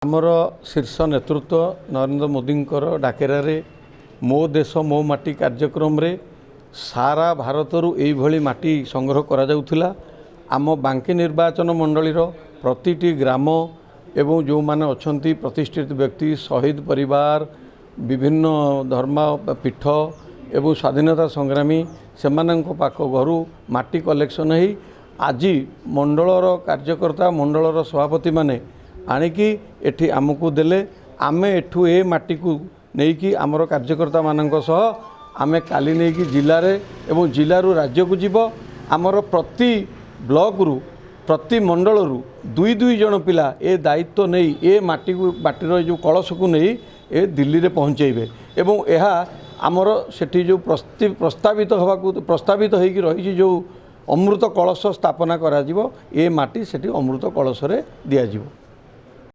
आमर शीर्ष नेतृत्व नरेंद्र मोदी डाकेरारे मो देश मो माटी कार्यक्रम रे सारा भारतरू यही माटी संग्रह करा जाउथिला। आम बांकी निर्वाचन मंडलीर प्रतिटी ग्राम एवं जो माने अछंती प्रतिष्ठित व्यक्ति शहीद परिवार विभिन्न धर्म पीठ एवं स्वाधीनता संग्रामी सेमानंको पाख घरू माटी कलेक्शन ही आज मंडलर कार्यकर्ता मंडलर सभापति माने आनिकी एठी आमको देले आमे एठू ए माटी को नेकी आमर कार्यकर्ता मानंको सह आमे काली नेकी जिल्ला रे एवं जिल्ला रु राज्य को जीव आमर प्रति ब्लॉक रु प्रति मंडल रु दुई दुई जन पिला ए दायित्व नहीं ए माटी को माटीर जो कलश को नहीं ए दिल्ली रे पहुँचेबे एवं यह आमर सेठी जो प्रस्तावित होबाकू प्रस्तावित होइकी रही जो अमृत कलश स्थापना करा जीवो ए माटी सेठी अमृत कलश रे दिया जीवो।